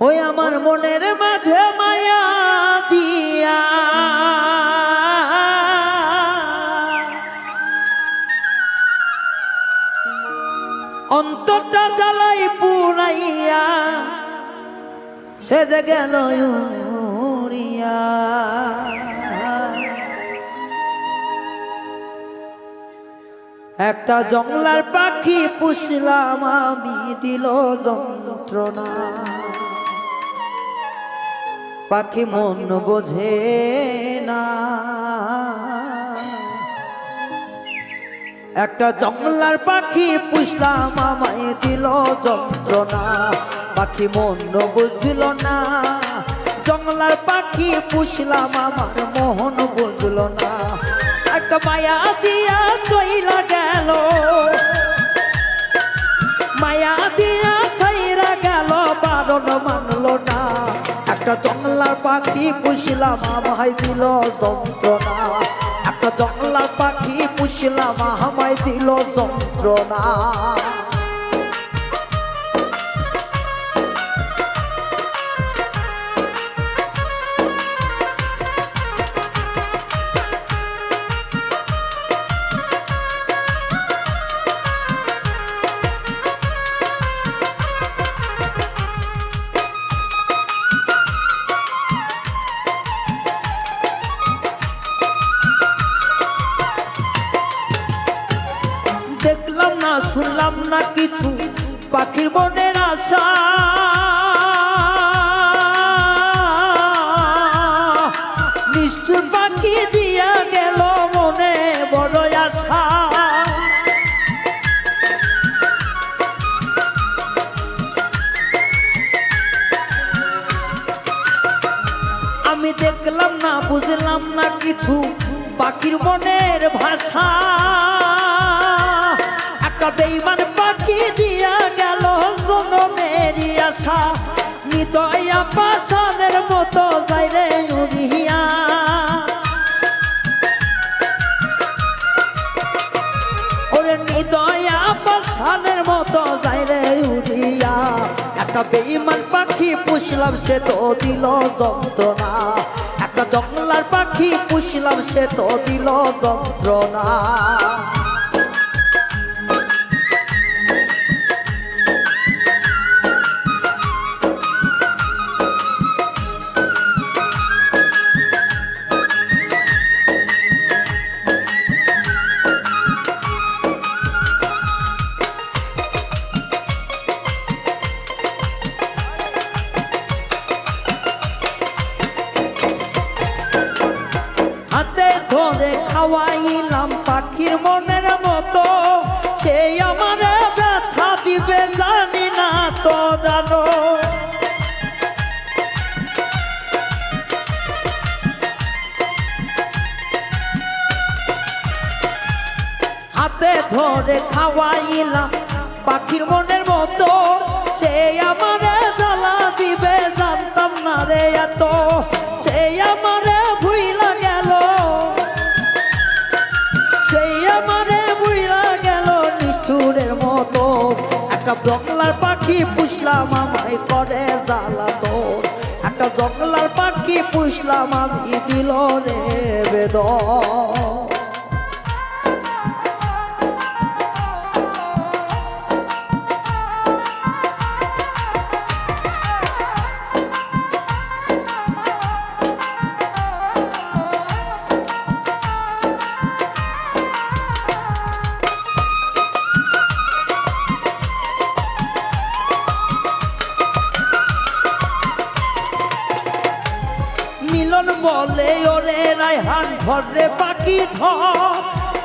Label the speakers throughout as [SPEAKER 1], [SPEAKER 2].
[SPEAKER 1] ওই আমার মনের মাঝে মায়া দিয়া অন্তরটা জ্বালাই পুরাইয়া সে যে গেল উড়িয়া। একটা জংলার পাখি পুষলাম আমি, দিল যন্ত্রণা। পাখি মন বোঝে না। একটা জংলার পাখি পুষলাম আমায় দিল যন্ত্রণা। পাখি মন বুঝল না। জংলার পাখি পুষলাম আমার মোহন বুঝল না। একটা মায়া দিয়া চইলা গেল, মায়া দিয়া ছাইরা গেল, বারণ মানল না। একটা জংলার পাখি পুষলাম আমায় দিল যন্ত্রণা। একটা জংলার পাখি পুষলাম আমায় দিল যন্ত্রণা। দেখলাম না শুনলাম না কিছু পাখির মনের আশা। নিষ্ঠুর পাখি দিয়া গেল মনে বড় আশা। আমি দেখলাম না বুঝলাম না কিছু পাখির মনের ভাষা। একটা বেঈমান পাখি দিয়া গেল জনমেরই আশা। নিদয়া পাষাণের মতো যাইরে উড়িয়া। ওরে নিদয়া পাষাণের মতো যাইরে উড়িয়া। একটা বেঈমান পাখি পুষলাম সে তো দিল যন্ত্রণা। একটা জংলার পাখি পুষলাম সে তো দিল যন্ত্রণা। হাতে ধরে খাওয়াইলাম পাখির মনের মতো। সেই আমার ব্যথা দিবে জানি না তো জানো। হাতে ধরে খাওয়াইলাম পাখির মনের মতো। সেই আমার জ্বালা দিবে জানতাম না রে এত। সেই আমারে ভুইলা গেল, সেই আমারে ভুইলা গেল নিষ্ঠুরের মতো। একটা জংলার পাখি পুষলাম আমায় করে জ্বালাতন। একটা জংলার পাখি পুষলাম আমি দিল রে বেদন। মিলন বলে ওরে রায়হান ধরে পাখি ধর।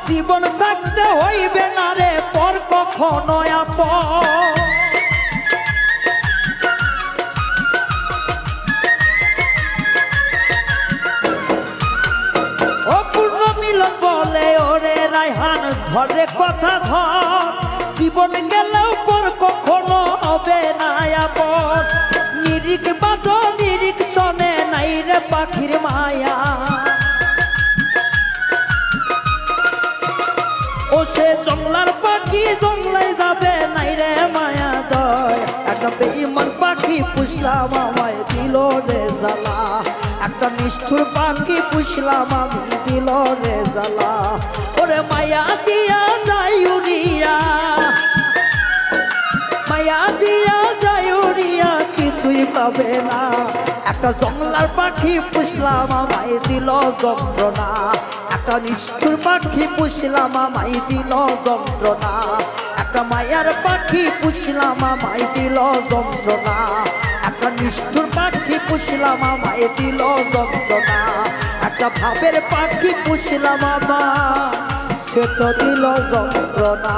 [SPEAKER 1] জীবন থাকতে হইবে না রে পর কখনো আপন। অপূর্ণ মিলন বলে ওরে রায়হান ধরে কথা ধর। জীবন গেলেও পর কখনো হবে না আপন। নিরিখ বাদ নিরিখ চনে নাই রে পাখির মায়া। ও সে জংলার পাখি জংলাই যাবে নাই রে মায়া দয়। একটা বেঈমান পাখি পুষলাম আমায় দিল রে জ্বালা একটা নিষ্ঠুর পাখি পুষলাম আমি দিল রে জ্বালা ওরে মায়া দিয়া যাই উড়িয়া মায়া দিয়া যায় উড়িয়া কিছুই পাবে না একটা জংলার পাখি পুষলাম আমায় দিল যন্ত্রণা একটা নিষ্ঠুর পাখি পুষলাম আমায় দিল যন্ত্রণা একটা মায়ার পাখি পুষলাম আমায় দিল যন্ত্রণা একটা নিষ্ঠুর পাখি পুষলাম আমায় দিল যন্ত্রণা একটা ভাবের পাখি পুষলাম আমায় সে তো দিল যন্ত্রণা।